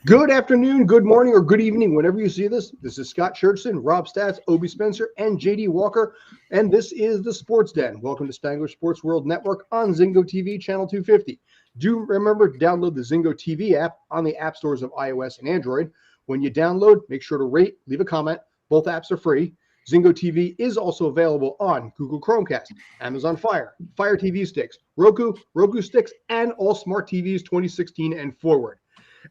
Good afternoon, good morning, or good evening, whenever you see this. This is Scott Churchson, Rob Stats, Obie Spencer, and JD Walker, and this is the Sports Den. Welcome to Spangler Sports World Network on Zingo TV, channel 250. Do remember to download the Zingo TV app on the app stores of iOS and Android. When you download, make sure to rate, leave a comment. Both apps are free. Zingo TV is also available on Google Chromecast, Amazon Fire, Fire TV sticks, Roku sticks, and all smart TVs 2016 and forward.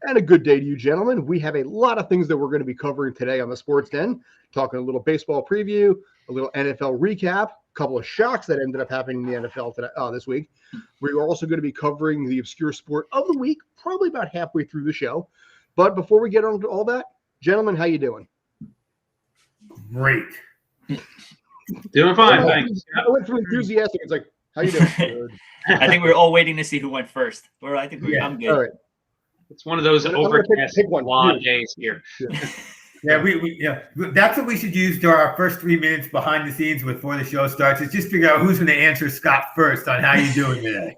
And a good day to you, gentlemen. We have a lot of things that we're going to be covering today on the Sports Den. Talking a little baseball preview, a little NFL recap, a couple of shocks that ended up happening in the NFL today, this week. We are also going to be covering the obscure sport of the week, probably about halfway through the show. But before we get on to all that, gentlemen, how you doing? Great. Doing fine, thanks. I went from enthusiastic. It's like, how you doing? Good. I think we were all waiting to see who went first. I'm good. All right. It's one of those overcast pick one. long days here. Yeah, that's what we should use during our first 3 minutes behind the scenes before the show starts. Is just figure out who's going to answer Scott first on how you doing today.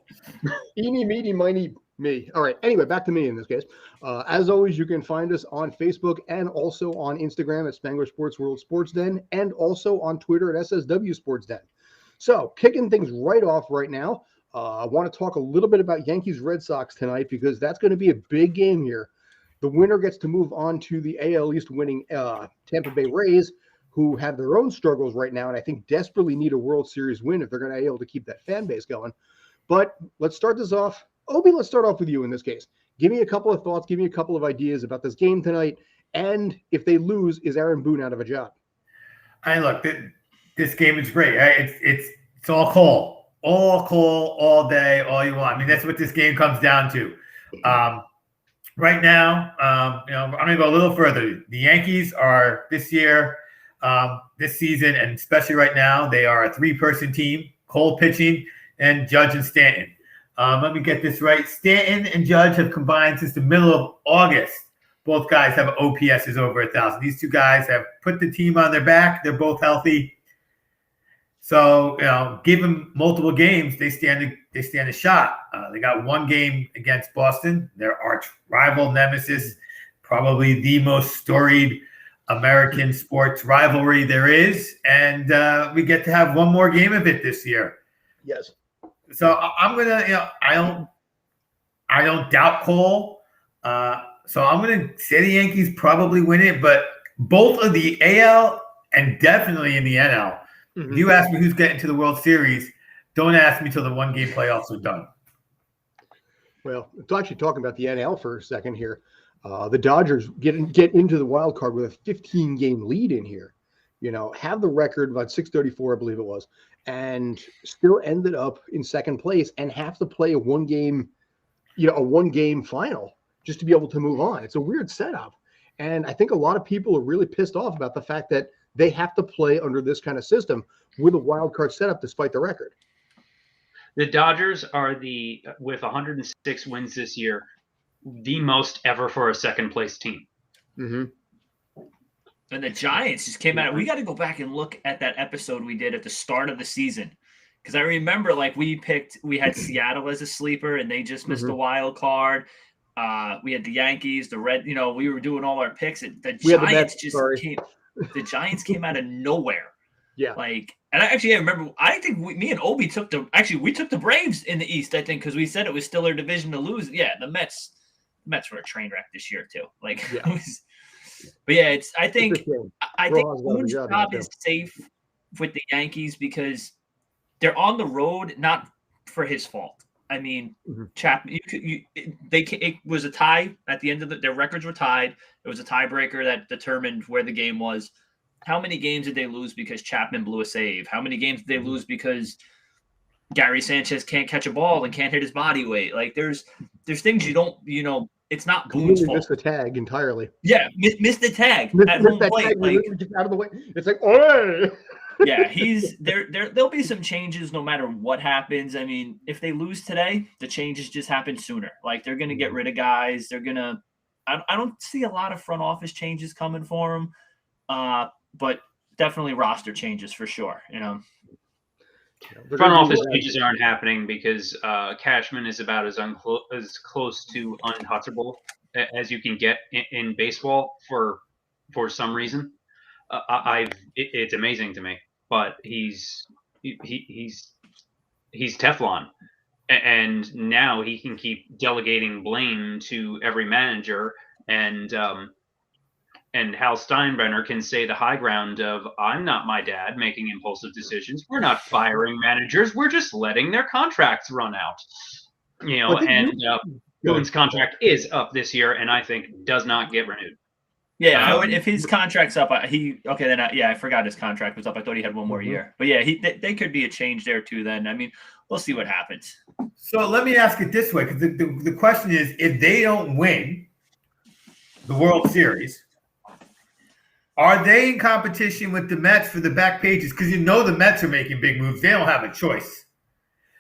Eeny, meeny, miny, me. All right. Anyway, back to me in this case. As always, you can find us on Facebook and also on Instagram at Spangler Sports World Sports Den, and also on Twitter at SSW Sports Den. So, kicking things right off right now. I want to talk a little bit about Yankees Red Sox tonight because that's going to be a big game here. The winner gets to move on to the AL East winning Tampa Bay Rays, who have their own struggles right now, and I think desperately need a World Series win if they're going to be able to keep that fan base going. But let's start this off. Obie, let's start off with you in this case. Give me a couple of thoughts, give me a couple of ideas about this game tonight, and if they lose, is Aaron Boone out of a job? Look, this game is great. It's all Cole. All Cole, all day, all you want. I mean, that's what this game comes down to. Right now, I'm going to go a little further. The Yankees are this year, this season, and especially right now, they are a 3-person team, Cole pitching and Judge and Stanton. Let me get this right. Stanton and Judge have combined since the middle of August. Both guys have OPSs over 1,000. These two guys have put the team on their back. They're both healthy. So, give them multiple games, they stand a shot. They got one game against Boston, their arch rival nemesis, probably the most storied American sports rivalry there is, and we get to have one more game of it this year. Yes. So I'm gonna, I don't doubt Cole. So I'm gonna say the Yankees probably win it, but both of the AL and definitely in the NL. If you ask me who's getting to the World Series, don't ask me till the one-game playoffs are done. Well, it's actually talking about the NL for a second here. The Dodgers get into the wild card with a 15-game lead in here. Have the record about 634, I believe it was, and still ended up in second place and have to play a one-game final just to be able to move on. It's a weird setup, and I think a lot of people are really pissed off about the fact that they have to play under this kind of system with a wild card setup despite the record. The Dodgers are with 106 wins this year, the most ever for a second place team. Mm-hmm. And the Giants just came out. We got to go back and look at that episode we did at the start of the season. Because I remember we had Seattle as a sleeper and they just missed the wild card. We had the Yankees, the Red, we were doing all our picks. The Giants came out of nowhere. Yeah. I remember, I think me and Obie took the Braves in the East, I think, because we said it was still their division to lose. Yeah, the Mets were a train wreck this year too. I think Boone's job is safe with the Yankees because they're on the road, not for his fault. I mean, Chapman, it was a tie at the end of their records were tied. It was a tiebreaker that determined where the game was. How many games did they lose because Chapman blew a save? How many games did they lose because Gary Sanchez can't catch a ball and can't hit his body weight? There's things you don't, it's not Boone's fault. Missed the tag entirely. Yeah, missed the tag at home plate. Just out of the way. It's like, oh. Yeah, there'll be some changes no matter what happens. I mean, if they lose today, the changes just happen sooner. They're going to get rid of guys. They're going to – I don't see a lot of front office changes coming for them, but definitely roster changes for sure, Front office changes aren't happening because Cashman is about as close to untouchable as you can get in baseball for some reason. It's amazing to me, but he's Teflon, and now he can keep delegating blame to every manager, and Hal Steinbrenner can say the high ground of, I'm not my dad making impulsive decisions. We're not firing managers. We're just letting their contracts run out. Boone's contract is up this year, and I think does not get renewed. Yeah, if his contract's up, I forgot his contract was up. I thought he had one more year. But yeah, they could be a change there too then. I mean, we'll see what happens. So let me ask it this way, because the question is, if they don't win the World Series, are they in competition with the Mets for the back pages? Because the Mets are making big moves. They don't have a choice.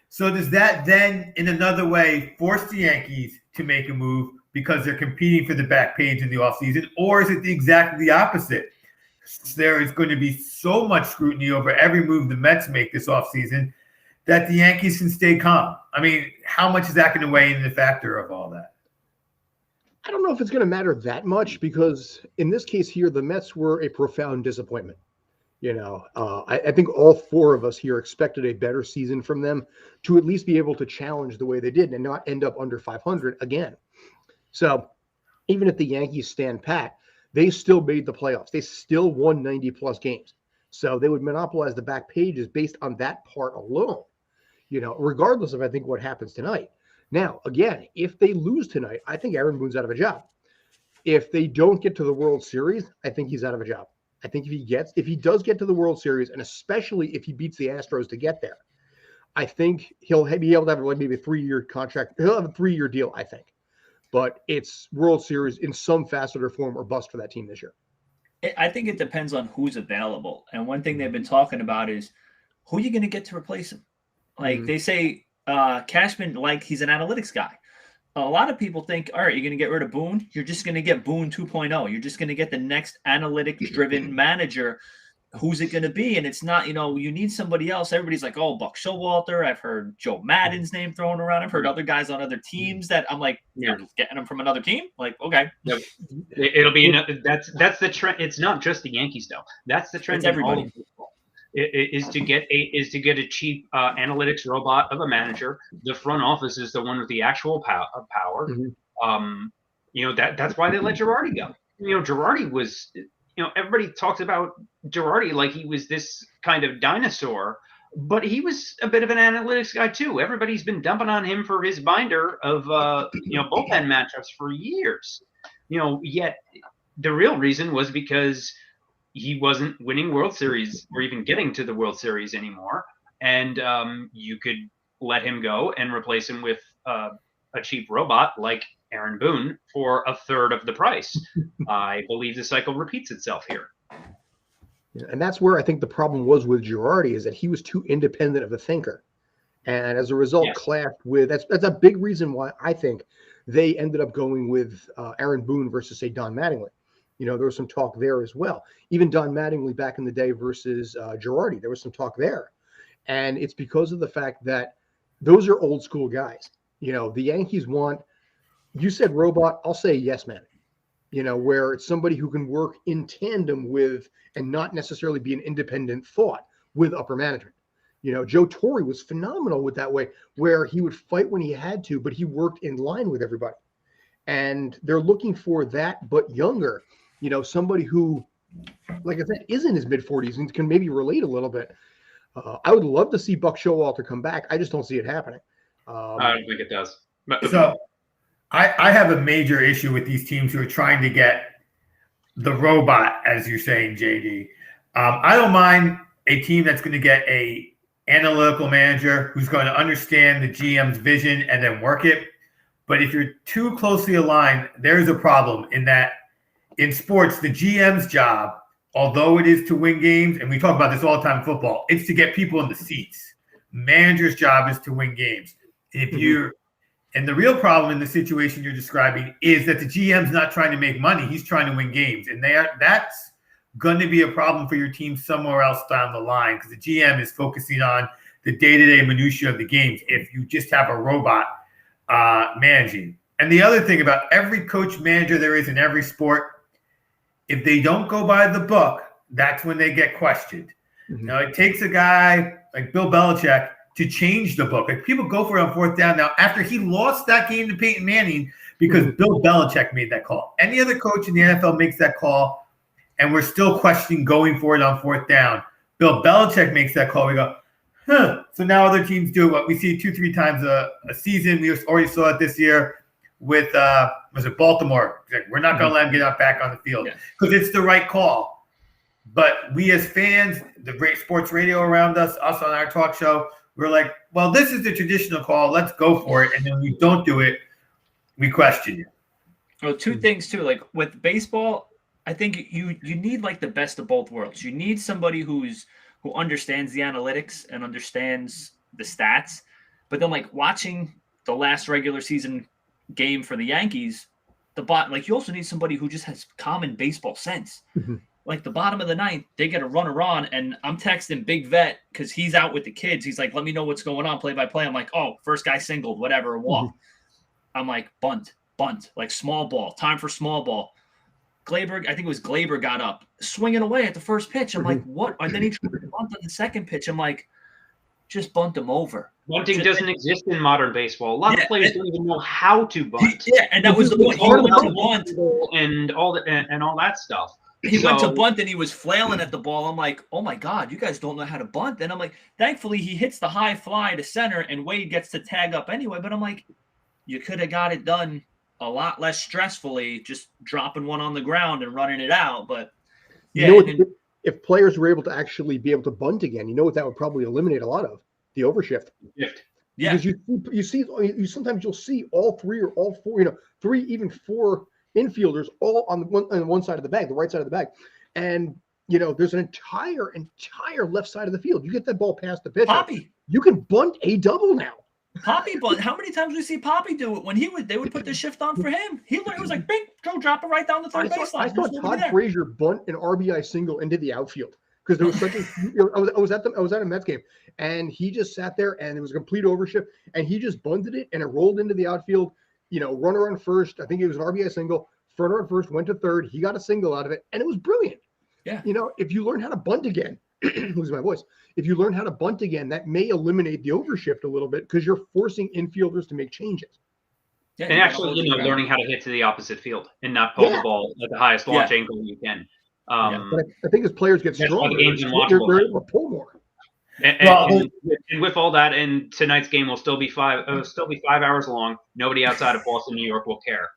So does that then, in another way, force the Yankees to make a move because they're competing for the back page in the offseason? Or is it exactly the opposite? There is going to be so much scrutiny over every move the Mets make this offseason that the Yankees can stay calm. I mean, how much is that going to weigh in the factor of all that? I don't know if it's going to matter that much, because in this case here, the Mets were a profound disappointment. I think all four of us here expected a better season from them to at least be able to challenge the way they did and not end up under 500 again. So even if the Yankees stand pat, they still made the playoffs. They still won 90-plus games. So they would monopolize the back pages based on that part alone, regardless of, I think, what happens tonight. Now, again, if they lose tonight, I think Aaron Boone's out of a job. If they don't get to the World Series, I think he's out of a job. I think if he does get to the World Series, and especially if he beats the Astros to get there, I think he'll be able to have maybe a 3-year contract. He'll have a 3-year deal, I think. But it's World Series in some facet or form or bust for that team this year. I think it depends on who's available. And one thing they've been talking about is who are you going to get to replace him? Like they say, Cashman, he's an analytics guy. A lot of people think, all right, you're going to get rid of Boone. You're just going to get Boone 2.0. You're just going to get the next analytics-driven manager. Who's it going to be? And it's not, you need somebody else. Everybody's like, oh, Buck Showalter. I've heard Joe Madden's name thrown around. I've heard other guys on other teams that I'm like, you're getting them from another team? Like, okay. It'll be that's the trend. It's not just the Yankees, though. That's the trend. It's everybody. Is to get a cheap analytics robot of a manager. The front office is the one with the actual power. That's why they let Girardi go. Girardi was. Everybody talks about Girardi like he was this kind of dinosaur, but he was a bit of an analytics guy too. Everybody's been dumping on him for his binder of bullpen matchups for years. Yet the real reason was because he wasn't winning World Series or even getting to the World Series anymore. And you could let him go and replace him with a cheap robot like Aaron Boone for a third of the price. I believe the cycle repeats itself here. And that's where I think the problem was with Girardi, is that he was too independent of a thinker. And as a result, clashed with, that's a big reason why I think they ended up going with Aaron Boone versus, say, Don Mattingly. There was some talk there as well. Even Don Mattingly back in the day versus Girardi, there was some talk there. And it's because of the fact that those are old school guys. The Yankees want, you said robot, I'll say yes man. Where it's somebody who can work in tandem with and not necessarily be an independent thought with upper management. Joe Torre was phenomenal with that way, where he would fight when he had to, but he worked in line with everybody. And they're looking for that, but younger. Somebody who, like I said, is in his mid-40s and can maybe relate a little bit. I would love to see Buck Showalter come back. I just don't see it happening. I don't think it does. So I have a major issue with these teams who are trying to get the robot, as you're saying, JD. I don't mind a team that's going to get a analytical manager who's going to understand the GM's vision and then work it. But if you're too closely aligned, there's a problem in that. In sports, the GM's job, although it is to win games, and we talk about this all the time in football, it's to get people in the seats. Manager's job is to win games. And the real problem in the situation you're describing is that the GM's not trying to make money. He's trying to win games. And that's going to be a problem for your team somewhere else down the line, because the GM is focusing on the day-to-day minutia of the games if you just have a robot managing. And the other thing about every coach manager there is in every sport, if they don't go by the book, that's when they get questioned. Mm-hmm. Now, it takes a guy like Bill Belichick to change the book. Like, people go for it on fourth down now after he lost that game to Peyton Manning because Bill Belichick made that call. Any other coach in the NFL makes that call, and we're still questioning going for it on fourth down. Bill Belichick makes that call. We go, huh. So now other teams do what we see 2-3 times a season. We already saw it this year with was it Baltimore? We're not going to let him get back on the field because it's the right call. But we as fans, the great sports radio around us on our talk show, we're like, well, this is the traditional call. Let's go for it. And then when we don't do it, we question you. Well, two things too. Like with baseball, I think you need like the best of both worlds. You need somebody who understands the analytics and understands the stats. But then like watching the last regular season game for the Yankees, like you also need somebody who just has common baseball sense. Mm-hmm. Like the bottom of the ninth, they get a runner on, and I'm texting Big Vet because he's out with the kids. He's like, let me know what's going on, play by play. I'm like, oh, first guy singled, whatever, walk. Mm-hmm. I'm like, bunt, like small ball, time for small ball. Glaber, I think it was Glaber, got up, swinging away at the first pitch. I'm like, what? And then he tried to bunt on the second pitch. I'm like, just bunt him over. Bunting doesn't exist in modern baseball. A lot of players don't even know how to bunt. And that was the point. He went to bunt and all that stuff. He went to bunt and he was flailing at the ball. I'm like, oh my God, you guys don't know how to bunt. And I'm like, thankfully he hits the high fly to center and Wade gets to tag up anyway. But I'm like, you could have got it done a lot less stressfully, just dropping one on the ground and running it out. But yeah, if players were able to actually be able to bunt again, you know what that would probably eliminate a lot of? The overshift. Yeah. Because you sometimes you'll see all three or all four, 3, even 4 infielders all on one side of the bag, the right side of the bag. And there's an entire left side of the field. You get that ball past the pitcher. Poppy. You can bunt a double now. Poppy bunt. How many times we see Poppy do it when they would put the shift on for him? It was like, bing, go drop it right down the third baseline. I saw Todd Frazier bunt an RBI single into the outfield because there was such a. I was at a Mets game and he just sat there and it was a complete overshift and he just bunted it and it rolled into the outfield. Runner on first. I think it was an RBI single. Runner on first went to third. He got a single out of it and it was brilliant. Yeah. If you learn how to bunt again. Losing my voice. If you learn how to bunt again, that may eliminate the overshift a little bit because you're forcing infielders to make changes. Yeah, and actually, learning how to hit to the opposite field and not pull the ball at the highest launch angle you can. But I think as players get stronger, they're able to pull more. And with all that, and tonight's game will still be 5 hours long. Nobody outside of Boston, New York will care.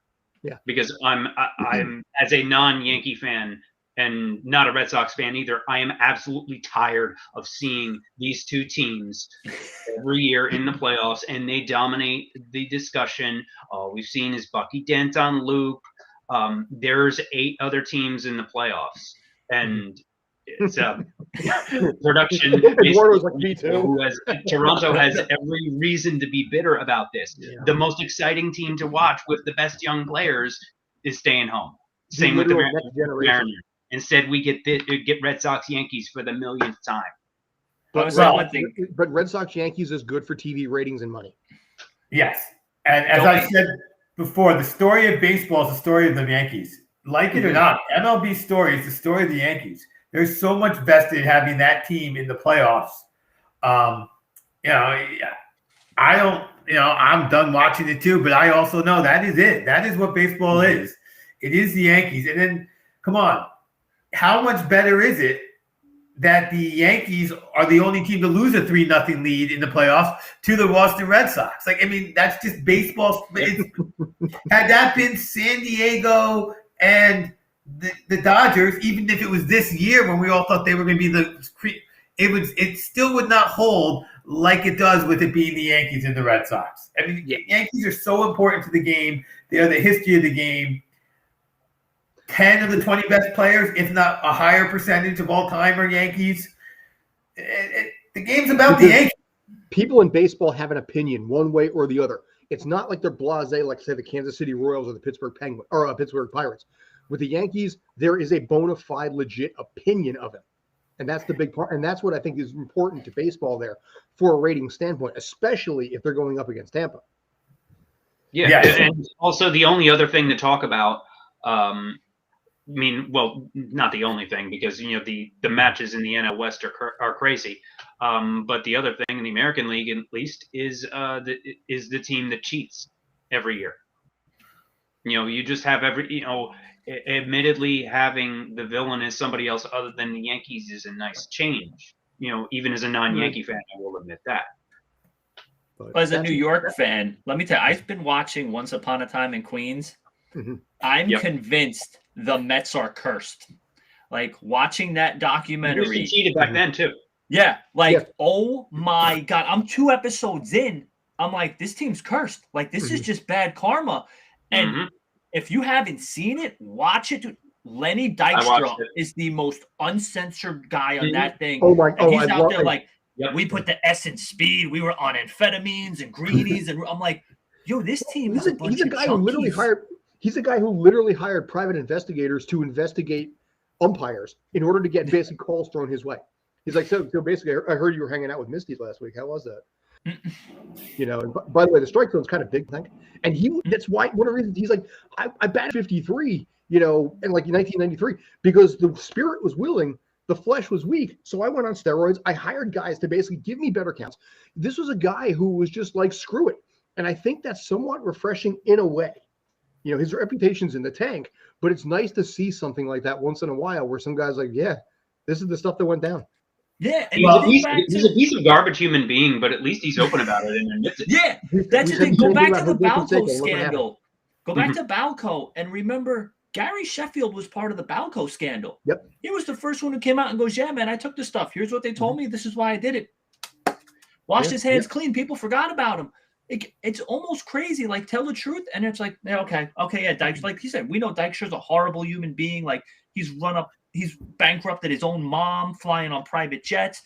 Yeah, because I'm as a non-Yankee fan. And not a Red Sox fan either. I am absolutely tired of seeing these two teams every year in the playoffs, and they dominate the discussion. All we've seen is Bucky Dent on loop. There's 8 other teams in the playoffs, and it's production. Like me too. Toronto has every reason to be bitter about this. Yeah. The most exciting team to watch with the best young players is staying home. Same with the Mariners. Instead, we get Red Sox Yankees for the millionth time. But Red Sox Yankees is good for TV ratings and money. Yes. And as I said before, the story of baseball is the story of the Yankees. Like it or not, MLB story is the story of the Yankees. There's so much vested in having that team in the playoffs. I don't, I'm done watching it too, but I also know that is it. That is what baseball is. It is the Yankees. And then, come on. How much better is it that the Yankees are the only team to lose a 3-0 lead in the playoffs to the Boston Red Sox? That's just baseball. Had that been San Diego and the Dodgers, even if it was this year when we all thought they were going to be it still would not hold like it does with it being the Yankees and the Red Sox. Yankees are so important to the game. They are the history of the game. 10 of the 20 best players, if not a higher percentage of all time, are Yankees. The game's about the Yankees. People in baseball have an opinion one way or the other. It's not like they're blasé, like say the Kansas City Royals or the Pittsburgh Penguins or Pittsburgh Pirates. With the Yankees, there is a bona fide, legit opinion of it, and that's the big part. And that's what I think is important to baseball there, for a rating standpoint, especially if they're going up against Tampa. Yeah, and also the only other thing to talk about, I mean, well, not the only thing, because the matches in the NL West are crazy. But the other thing in the American League, at least, is the team that cheats every year. You just have admittedly having the villain as somebody else other than the Yankees is a nice change. Even as a non-Yankee fan, I will admit that. But as a New York fan, let me tell you, I've been watching Once Upon a Time in Queens. Mm-hmm. I'm convinced the Mets are cursed. Like watching that documentary. They cheated back then too. Yeah, oh my God. I'm 2 episodes in. I'm like, this team's cursed. Like, this is just bad karma. And if you haven't seen it, watch it. Lenny Dykstra is the most uncensored guy on that thing. Oh my! And he's out there like, we put the S in speed. We were on amphetamines and greenies, and I'm like, yo, this team is a bunch of junkies. He's a guy who literally hired private investigators to investigate umpires in order to get basic calls thrown his way. He's like, so basically, I heard you were hanging out with Misty last week. How was that? And by the way, the strike zone's kind of big, I think. And that's why one of the reasons he's like, I batted 53, in like 1993, because the spirit was willing, the flesh was weak. So I went on steroids. I hired guys to basically give me better counts. This was a guy who was just like, screw it. And I think that's somewhat refreshing in a way. His reputation's in the tank, but it's nice to see something like that once in a while where some guy's like, yeah, this is the stuff that went down. Yeah, and he's a piece of garbage human being, but at least he's open about it and admits it. Yeah, that's the thing. Go back to the Balco scandal. Go back to Balco and remember Gary Sheffield was part of the Balco scandal. Yep. He was the first one who came out and goes, yeah, man, I took the stuff. Here's what they told me. This is why I did it. Washed his hands clean. People forgot about him. It's almost crazy. Like, tell the truth. And it's like, yeah, okay, yeah, Dykes. Like he said, we know Dykstra's a horrible human being. Like, he's bankrupted his own mom, flying on private jets.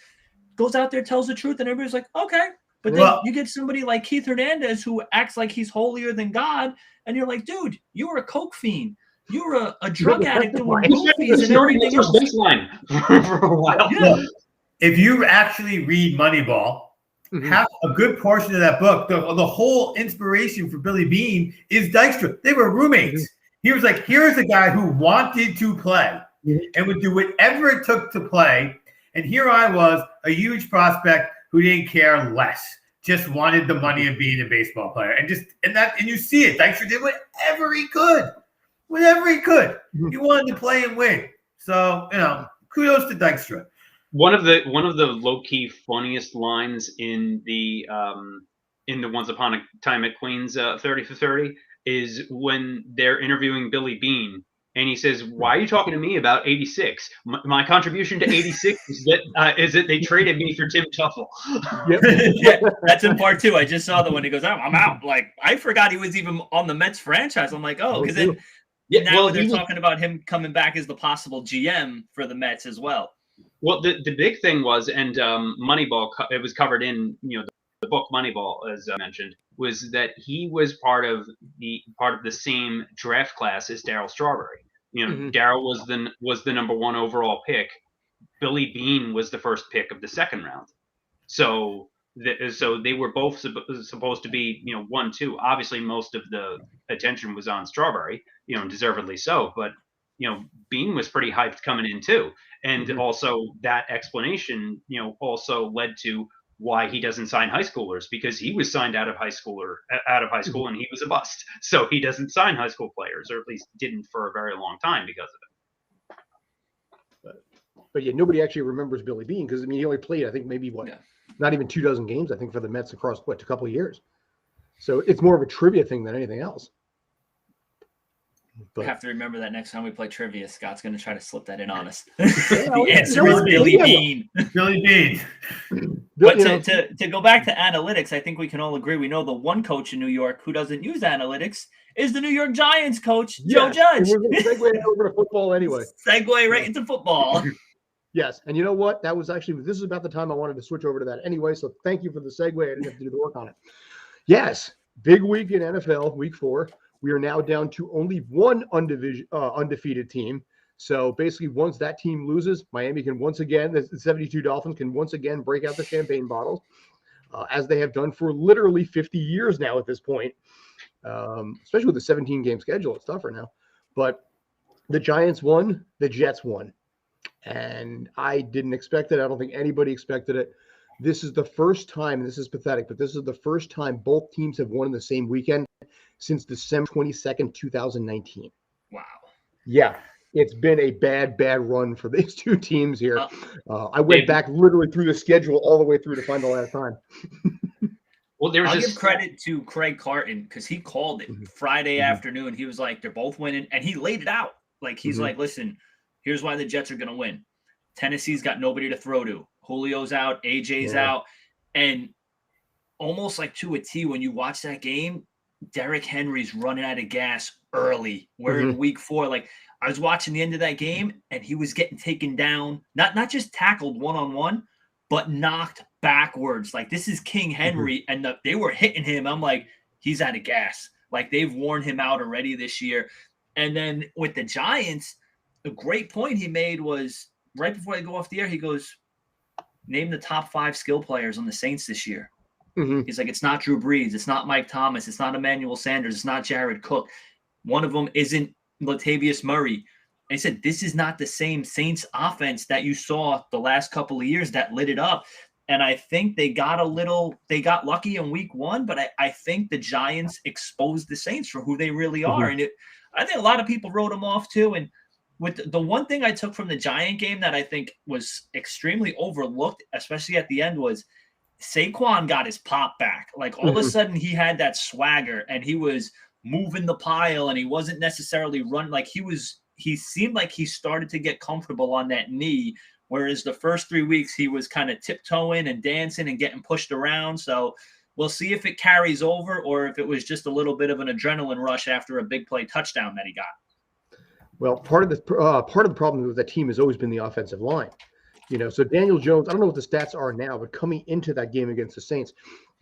Goes out there, tells the truth, and everybody's like, okay. But then you get somebody like Keith Hernandez who acts like he's holier than God, and you're like, dude, you were a coke fiend. You were a drug addict doing movies and everything else. For a while. Yeah. If you actually read Moneyball, half a good portion of that book, the whole inspiration for Billy Beane is Dykstra. They were roommates. He was like, here's a guy who wanted to play and would do whatever it took to play. And here I was, a huge prospect who didn't care less, just wanted the money of being a baseball player. And you see it. Dykstra did whatever he could. Whatever he could. He wanted to play and win. So, kudos to Dykstra. One of the low-key funniest lines in the Once Upon a Time at Queens 30 for 30 is when they're interviewing Billy Beane, and he says, "Why are you talking to me about '86? My contribution to '86 is that they traded me for Tim Tuffle." Yeah, that's in part 2. I just saw the one. He goes, "I'm out." Like, I forgot he was even on the Mets franchise. I'm like, oh, because then now they're talking about him coming back as the possible GM for the Mets as well. Well, the big thing was, and Moneyball, it was covered in the book Moneyball, as I mentioned, was that he was part of the same draft class as Darryl Strawberry. Darryl was the number 1 overall pick. Billy Beane was the first pick of the second round. So they were both supposed to be 1-2. Obviously, most of the attention was on Strawberry, deservedly so. But Beane was pretty hyped coming in too. And also that explanation, also led to why he doesn't sign high schoolers, because he was signed out of high school and he was a bust. So he doesn't sign high school players, or at least didn't for a very long time because of it. But yeah, nobody actually remembers Billy Beane because he only played, I think, maybe not even 24 games, I think, for the Mets across a couple of years. So it's more of a trivia thing than anything else. We have to remember that next time we play trivia, Scott's going to try to slip that in on us. The answer is Billy Beane. Billy Beane. But to go back to analytics, I think we can all agree. We know the one coach in New York who doesn't use analytics is the New York Giants coach, Joe Judge. We're going to segue over to football anyway. Segue right into football. Yes, and you know what? This is about the time I wanted to switch over to that anyway, so thank you for the segue. I didn't have to do the work on it. Yes, big week in NFL, week 4. We are now down to only one undefeated team. So basically, once that team loses, Miami can once again, the 72 Dolphins can once again break out the champagne bottles, as they have done for literally 50 years now at this point. especially with the 17-game schedule. It's tougher now. But the Giants won, the Jets won. And I didn't expect it. I don't think anybody expected it. This is the first time, and this is pathetic, but this is the first time both teams have won in the same weekend since December 22nd, 2019. Wow. Yeah, it's been a bad run for these two teams here. I went back literally through the schedule all the way through to find the last time. Well, I'll give credit to Craig Carton because he called it Friday afternoon. He was like, they're both winning, and he laid it out. Like, he's like, listen, here's why the Jets are going to win. Tennessee's got nobody to throw to. Julio's out, AJ's out, and almost like to a T, when you watch that game, Derrick Henry's running out of gas early. We're in week 4. Like, I was watching the end of that game, and he was getting taken down, not just tackled one-on-one, but knocked backwards. Like, this is King Henry, and they were hitting him. I'm like, he's out of gas. Like, they've worn him out already this year. And then with the Giants, the great point he made was right before they go off the air, he goes, name the top 5 skill players on the Saints this year. He's like, it's not Drew Brees. It's not Mike Thomas. It's not Emmanuel Sanders. It's not Jared Cook. One of them isn't Latavius Murray. And he said, this is not the same Saints offense that you saw the last couple of years that lit it up. And I think they got lucky in week 1, but I think the Giants exposed the Saints for who they really are. And I think a lot of people wrote them off too. And with the one thing I took from the Giant game that I think was extremely overlooked, especially at the end, was Saquon got his pop back. Like, all of a sudden he had that swagger and he was moving the pile and he wasn't necessarily running. Like, he seemed like he started to get comfortable on that knee, whereas the first 3 weeks he was kind of tiptoeing and dancing and getting pushed around. So we'll see if it carries over or if it was just a little bit of an adrenaline rush after a big play touchdown that he got. Well, part of the problem with that team has always been the offensive line. So Daniel Jones, I don't know what the stats are now, but coming into that game against the Saints,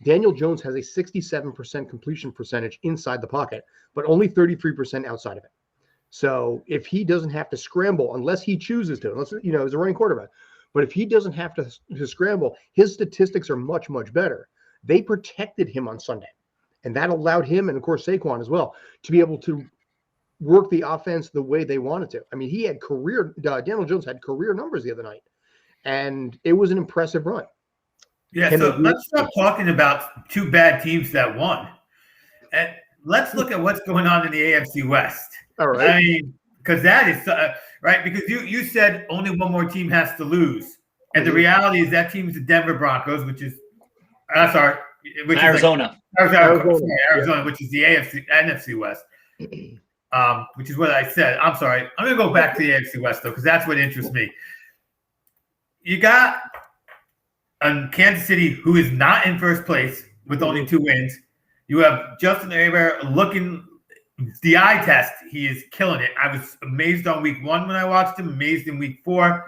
Daniel Jones has a 67% completion percentage inside the pocket, but only 33% outside of it. So if he doesn't have to scramble, unless he chooses to, unless, as a running quarterback, but if he doesn't have to scramble, his statistics are much, much better. They protected him on Sunday, and that allowed him, and of course Saquon as well, to be able to work the offense the way they wanted to. I mean, Daniel Jones had career numbers the other night, and it was an impressive run. Yeah, so let's stop talking about 2 bad teams that won. And let's look at what's going on in the AFC West. All right. I mean, because that is right. Because you said only one more team has to lose, and the reality is that team is the Denver Broncos, which is Arizona, which is the NFC West, which is what I said. I'm sorry. I'm going to go back to the AFC West though, because that's what interests me. You got Kansas City, who is not in first place with only 2 wins. You have Justin Herbert looking the eye test. He is killing it. I was amazed on week 1 when I watched him, amazed in week 4.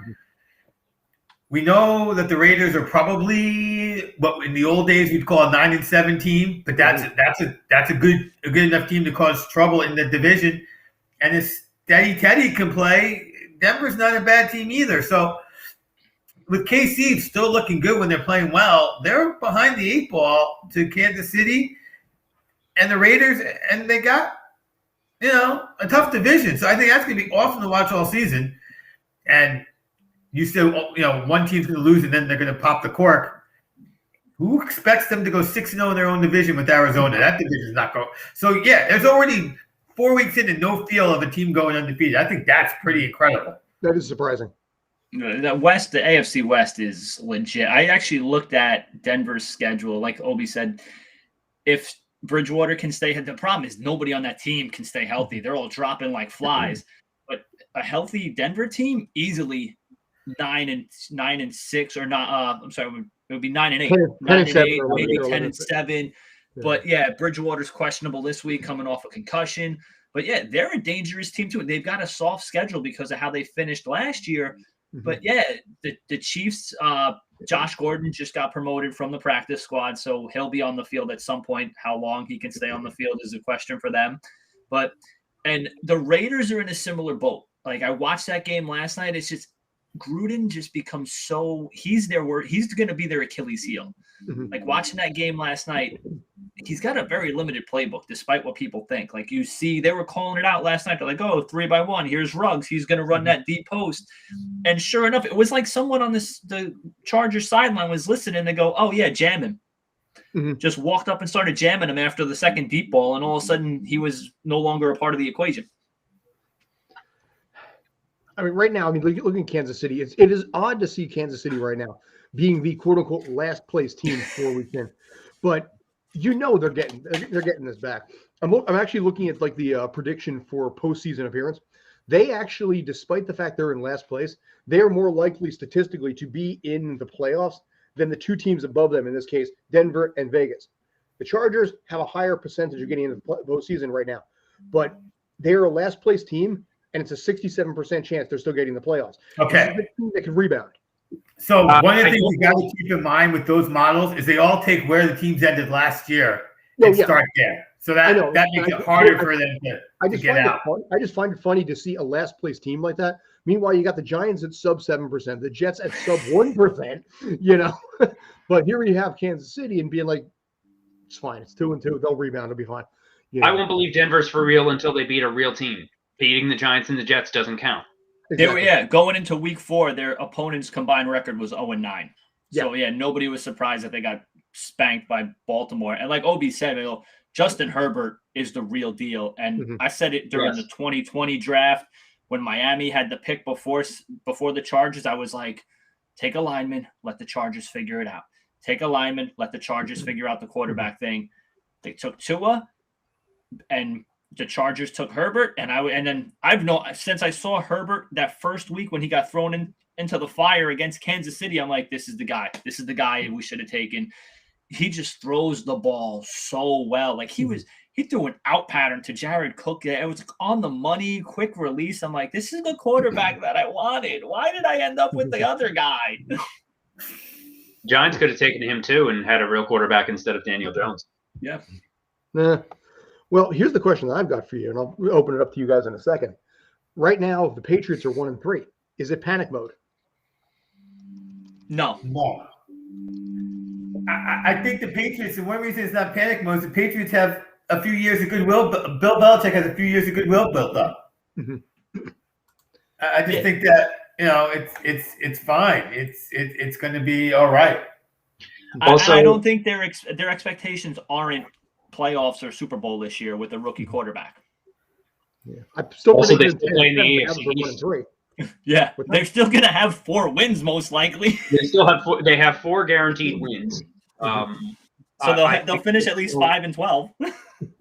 We know that the Raiders are probably what in the old days we'd call a 9-7 team, but that's a good enough team to cause trouble in the division. And if Steady Teddy can play, Denver's not a bad team either. So with KC still looking good when they're playing well, they're behind the 8 ball to Kansas City and the Raiders, and they got, a tough division. So I think that's going to be awesome to watch all season. And you said, one team's going to lose and then they're going to pop the cork. Who expects them to go 6-0 in their own division with Arizona? That division is not going. So, yeah, there's already 4 weeks in and no feel of a team going undefeated. I think that's pretty incredible. That is surprising. The AFC West is legit. I actually looked at Denver's schedule. Like Obie said, if Bridgewater can stay healthy, the problem is nobody on that team can stay healthy. They're all dropping like flies. But a healthy Denver team easily 9-6 or not. I'm sorry, it would be 9-8, 9-8, maybe 10-7. But yeah, Bridgewater's questionable this week, coming off a concussion. But yeah, they're a dangerous team too. They've got a soft schedule because of how they finished last year. But yeah, the Chiefs, Josh Gordon just got promoted from the practice squad, so he'll be on the field at some point. How long he can stay on the field is a question for them. And the Raiders are in a similar boat. Like, I watched that game last night. It's just Gruden just becomes so he's going to be their Achilles heel. Like watching that game last night, he's got a very limited playbook, despite what people think. Like you see, they were calling it out last night. They're like, oh, 3-by-1. Here's Ruggs. He's going to run that deep post. And sure enough, it was like someone on the Chargers sideline was listening. They go, oh, yeah, jam him. Just walked up and started jamming him after the second deep ball. And all of a sudden, he was no longer a part of the equation. I mean, right now, looking at Kansas City, it is odd to see Kansas City right now being the quote unquote last place team 4 weeks in, but they're getting this back. I'm actually looking at like the prediction for postseason appearance. They actually, despite the fact they're in last place, they are more likely statistically to be in the playoffs than the 2 teams above them. In this case, Denver and Vegas. The Chargers have a higher percentage of getting into the postseason right now, but they are a last place team. And it's a 67% chance they're still getting the playoffs. Okay. They can rebound. So one of the things you got to keep in mind with those models is they all take where the teams ended last year and start there. So that makes it harder for them to get out. I just find it funny to see a last place team like that. Meanwhile, you got the Giants at sub 7%, the Jets at sub 1%, But here you have Kansas City and being like, it's fine. It's 2-2. They'll rebound. It'll be fine. I won't believe Denver's for real until they beat a real team. Beating the Giants and the Jets doesn't count. Exactly. Going into week 4, their opponent's combined record was 0-9. So, nobody was surprised that they got spanked by Baltimore. And like Obie said, Justin Herbert is the real deal. And I said it during the 2020 draft when Miami had the pick before the Chargers. I was like, take a lineman, let the Chargers figure it out. Take a lineman, let the Chargers figure out the quarterback thing. They took Tua, and the Chargers took Herbert, and then I've known since I saw Herbert that first week when he got thrown into the fire against Kansas City. I'm like, this is the guy. This is the guy we should have taken. He just throws the ball so well. Like he threw an out pattern to Jared Cook. It was on the money, quick release. I'm like, this is the quarterback that I wanted. Why did I end up with the other guy? Giants could have taken him too and had a real quarterback instead of Daniel Jones. Yeah. Well, here's the question that I've got for you, and I'll open it up to you guys in a second. Right now, the Patriots are 1-3. Is it panic mode? No. I think the Patriots, and one reason it's not panic mode is the Patriots have a few years of goodwill. Bill Belichick has a few years of goodwill built up. I just think that it's fine. It's going to be all right. Also, I don't think their expectations aren't playoffs or Super Bowl this year with a rookie quarterback. Yeah, I'm still also they still play in the AFC. Yeah, they're still going to have 4 wins most likely. They have 4 guaranteed wins. So they'll finish at least 5-12.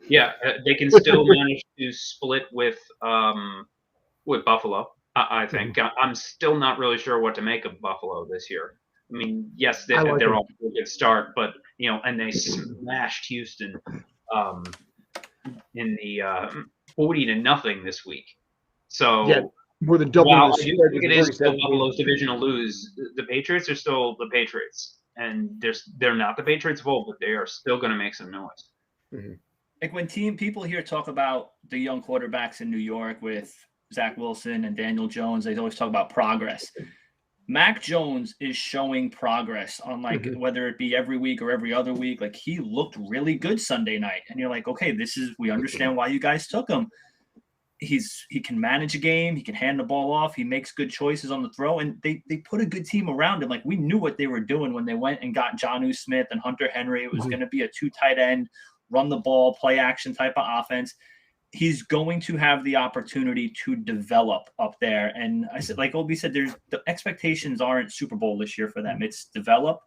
Yeah, they can still manage to split with Buffalo. I think I'm still not really sure what to make of Buffalo this year. I mean, yes, they're all a good start, but and they smashed Houston in the 40-0 this week. So more than double. While I do think it is still Buffalo's divisional lose, the Patriots are still the Patriots, and they're not the Patriots of old, but they are still going to make some noise. Like when people here talk about the young quarterbacks in New York with Zach Wilson and Daniel Jones, they always talk about progress. Mac Jones is showing progress on whether it be every week or every other week. Like he looked really good Sunday night, and you're like, okay, we understand why you guys took him. He can manage a game. He can hand the ball off. He makes good choices on the throw, and they put a good team around him. Like we knew what they were doing when they went and got Jonnu Smith and Hunter Henry. It was going to be a 2 tight end, run the ball, play action type of offense. He's going to have the opportunity to develop up there. And I said, like Obie said, the expectations aren't Super Bowl this year for them. It's develop,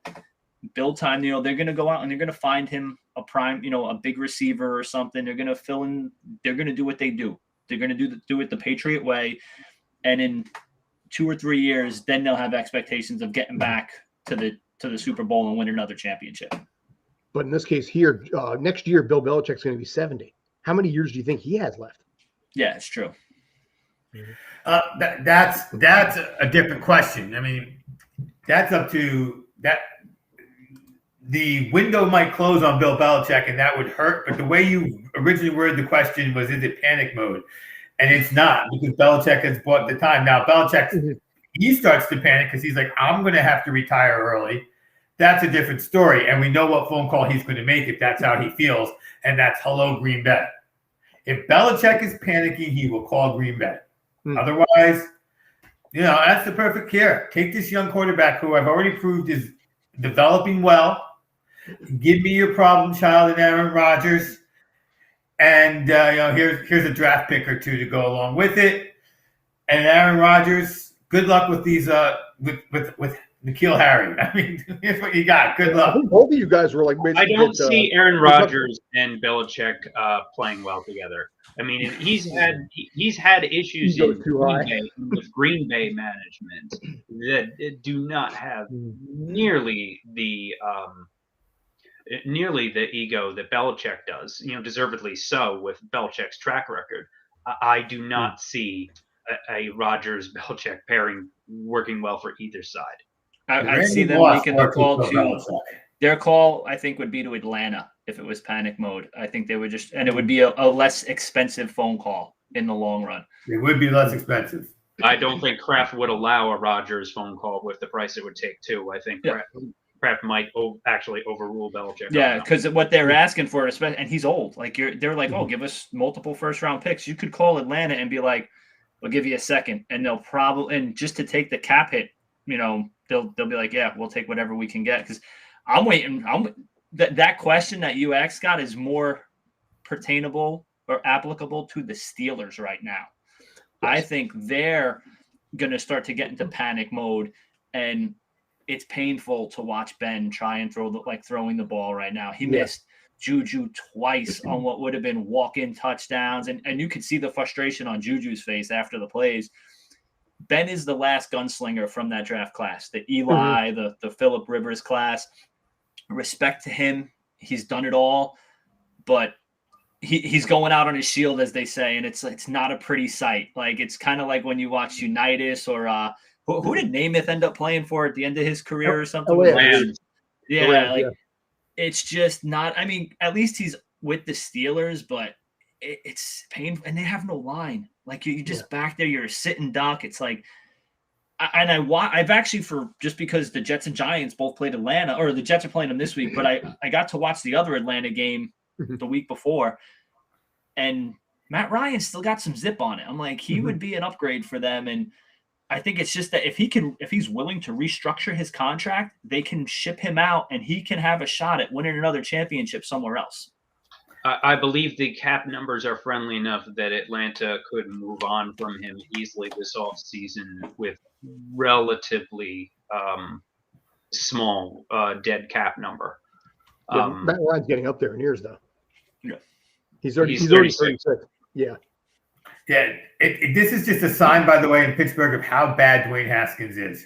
build time. They're going to go out and they're going to find him a prime, a big receiver or something. They're going to fill in. They're going to do what they do. They're going to do it the Patriot way. And in 2 or 3 years, then they'll have expectations of getting back to the Super Bowl and win another championship. But in this case here, next year, Bill Belichick's going to be 70. How many years do you think he has left? Yeah, it's true. That's a different question. I mean, that's up to that. The window might close on Bill Belichick, and that would hurt. But the way you originally worded the question was, is it panic mode? And it's not, because Belichick has bought the time. Now, Belichick's he starts to panic because he's like, I'm going to have to retire early. That's a different story. And we know what phone call he's going to make if that's how he feels. And that's hello, Green Bay. If Belichick is panicking, he will call Green Bay. Otherwise, that's the perfect care. Take this young quarterback who I've already proved is developing well. Give me your problem child in Aaron Rodgers. And here's a draft pick or two to go along with it. And Aaron Rodgers, good luck with these with N'Keal Harry. I mean, here's what you got. Good luck. I think both of you guys were like. I don't see Aaron Rodgers and Belichick playing well together. I mean, he's had issues with Green Bay management that do not have nearly the ego that Belichick does, deservedly so with Belichick's track record. I do not see a Rodgers-Belichick pairing working well for either side. I see them making the call to their call. I think would be to Atlanta if it was panic mode. I think they would and it would be a less expensive phone call in the long run. It would be less expensive. I don't think Kraft would allow a Rodgers phone call with the price it would take too. I think Kraft might actually overrule Belichick. Yeah, because what they're asking for, and he's old. Like they're like, give us multiple first-round picks. You could call Atlanta and be like, we'll give you a second, and they'll probably just to take the cap hit. They'll be like, yeah, we'll take whatever we can get. Because I'm waiting. That question that you asked, Scott, is more pertainable or applicable to the Steelers right now. Yes. I think they're going to start to get into panic mode, and it's painful to watch Ben try and throwing the ball right now. He missed Juju twice on what would have been walk-in touchdowns, and you could see the frustration on Juju's face after the plays. Ben is the last gunslinger from that draft class, the Eli, the Phillip Rivers class. Respect to him. He's done it all, but he's going out on his shield, as they say, and it's not a pretty sight. Like, it's kind of like when you watch Unitas or who did Namath end up playing for at the end of his career or something? It's just not. I mean, at least he's with the Steelers, but it's painful, and they have no line. Like you just back there, you're a sitting duck. It's like, I've actually just because the Jets and Giants both played Atlanta, or the Jets are playing them this week, but I got to watch the other Atlanta game the week before, and Matt Ryan still got some zip on it. I'm like, he would be an upgrade for them, and I think it's just that if he's willing to restructure his contract, they can ship him out, and he can have a shot at winning another championship somewhere else. I believe the cap numbers are friendly enough that Atlanta could move on from him easily this offseason with relatively small dead cap number. Matt Ryan's getting up there in years, though. Yeah, he's already 36. Yeah. Yeah, this is just a sign, by the way, in Pittsburgh of how bad Dwayne Haskins is.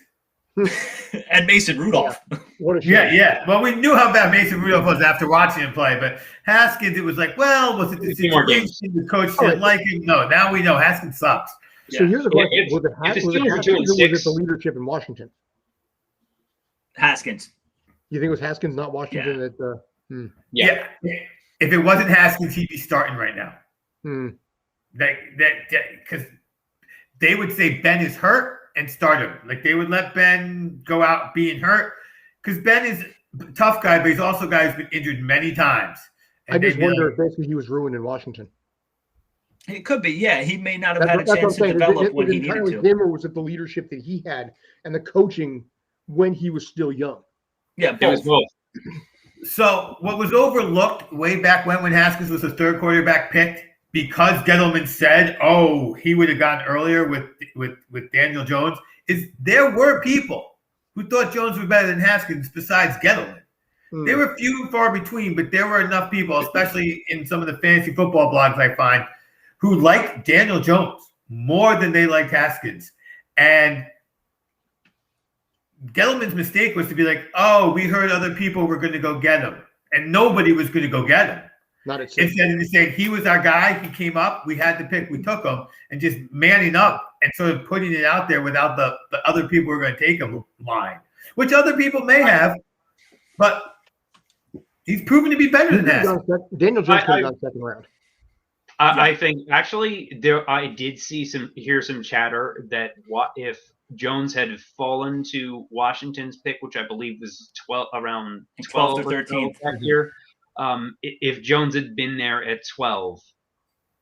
And Mason Rudolph. What a shame. Yeah. Well, we knew how bad Mason Rudolph was after watching him play, but Haskins, it was like, well, was it the situation? The coach didn't like him? No, now we know Haskins sucks. So here's a question: was it Haskins or was it the leadership in Washington? Haskins. You think it was Haskins, not Washington? Yeah. If it wasn't Haskins, he'd be starting right now. Because they would say Ben is hurt and start him. Like, they would let Ben go out being hurt because Ben is a tough guy, but he's also a guy who's been injured many times. And I just wonder if basically he was ruined in Washington. It could be, yeah. He may not have had a chance to develop when he needed to. Him, or was it the leadership that he had and the coaching when he was still young? Yeah, both. So what was overlooked way back when Haskins was the third quarterback picked, because Gettleman said, he would have gotten earlier with Daniel Jones, is there were people who thought Jones was better than Haskins besides Gettleman. They were few and far between, but there were enough people, especially in some of the fantasy football blogs I find, who liked Daniel Jones more than they liked Haskins. And Gettleman's mistake was to be like, we heard other people were going to go get him, and nobody was going to go get him. Instead of saying he was our guy, he came up, we had to pick, we took him, and just manning up and sort of putting it out there without the other people who are going to take him line, which other people may have, but he's proven to be better than that. Daniel Jones could have gone second round. I think actually I did hear some chatter that what if Jones had fallen to Washington's pick, which I believe was around 12 or 13 that year. If Jones had been there at 12,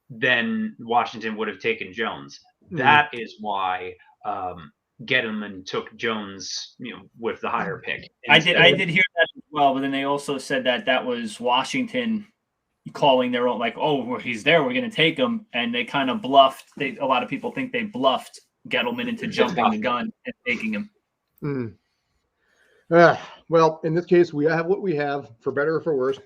then Washington would have taken Jones. That is why Gettleman took Jones, with the higher pick. I did hear that as well, but then they also said that was Washington calling their own, like, oh, well, he's there, we're going to take him, and they kind of bluffed. A lot of people think they bluffed Gettleman into jumping the gun and taking him. Well, in this case, we have what we have, for better or for worse.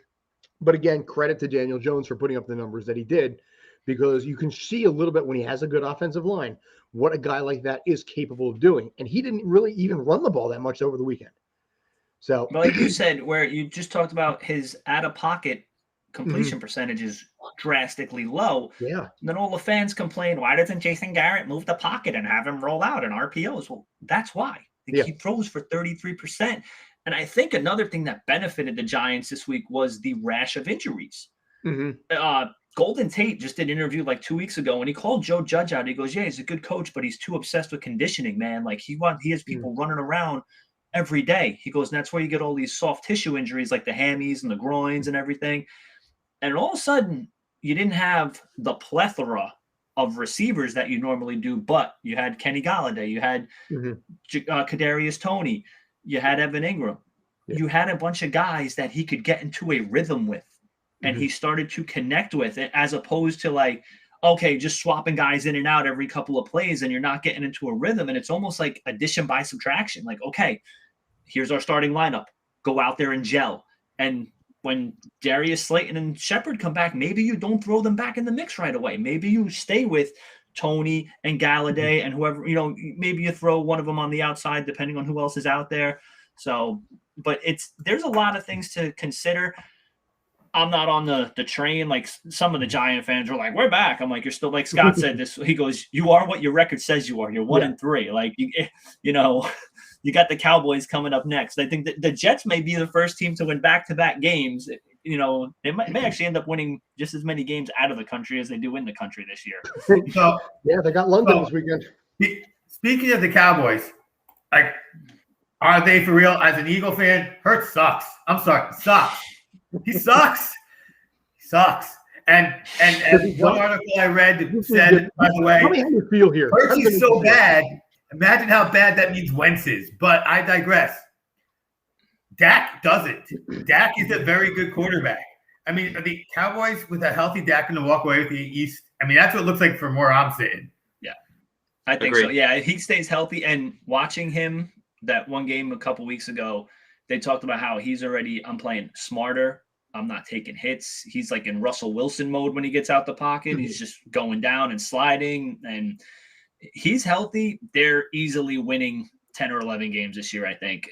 But again, credit to Daniel Jones for putting up the numbers that he did, because you can see a little bit when he has a good offensive line what a guy like that is capable of doing. And he didn't really even run the ball that much over the weekend. So, but like you said, where you just talked about his out-of-pocket completion percentage is drastically low. Yeah. And then all the fans complain, why doesn't Jason Garrett move the pocket and have him roll out in RPOs? Well, that's why. He throws for 33%. And I think another thing that benefited the Giants this week was the rash of injuries. Golden Tate just did an interview like 2 weeks ago, and he called Joe Judge out. He goes, yeah, he's a good coach, but he's too obsessed with conditioning, man. Like he has people running around every day. He goes, and that's where you get all these soft tissue injuries like the hammies and the groins and everything. And all of a sudden, you didn't have the plethora of receivers that you normally do, but you had Kenny Golladay, you had Kadarius Toney, you had Evan Ingram. You had a bunch of guys that he could get into a rhythm with, and he started to connect with it, as opposed to like, okay, just swapping guys in and out every couple of plays and you're not getting into a rhythm. And it's almost like addition by subtraction. Like, okay, here's our starting lineup. Go out there and gel. And when Darius Slayton and Shepard come back, maybe you don't throw them back in the mix right away. Maybe you stay with Toney and Galladay and whoever, maybe you throw one of them on the outside, depending on who else is out there. So, but there's a lot of things to consider. I'm not on the train. Like some of the Giant fans are like, we're back. I'm like, you're still, like Scott said this. He goes, you are what your record says you are. You're 1-3. Like, you got the Cowboys coming up next. I think that the Jets may be the first team to win back-to-back games. They may actually end up winning just as many games out of the country as they do in the country this year. So yeah, they got London this weekend. Speaking of the Cowboys, like, are they for real? As an Eagle fan, Hurts sucks. I'm sorry, sucks. He sucks. He sucks. And one article I read said, by the way, tell me how you feel here. Hurts is so bad. Imagine how bad that means Wentz is. But I digress. Dak doesn't. Dak is a very good quarterback. I mean, the Cowboys with a healthy Dak going to walk away with the East. I mean, that's what it looks like from where I'm sitting. Yeah, I think so. Yeah, he stays healthy. And watching him that one game a couple weeks ago, they talked about how I'm playing smarter. I'm not taking hits. He's like in Russell Wilson mode when he gets out the pocket. He's just going down and sliding, and he's healthy. They're easily winning 10 or 11 games this year, I think.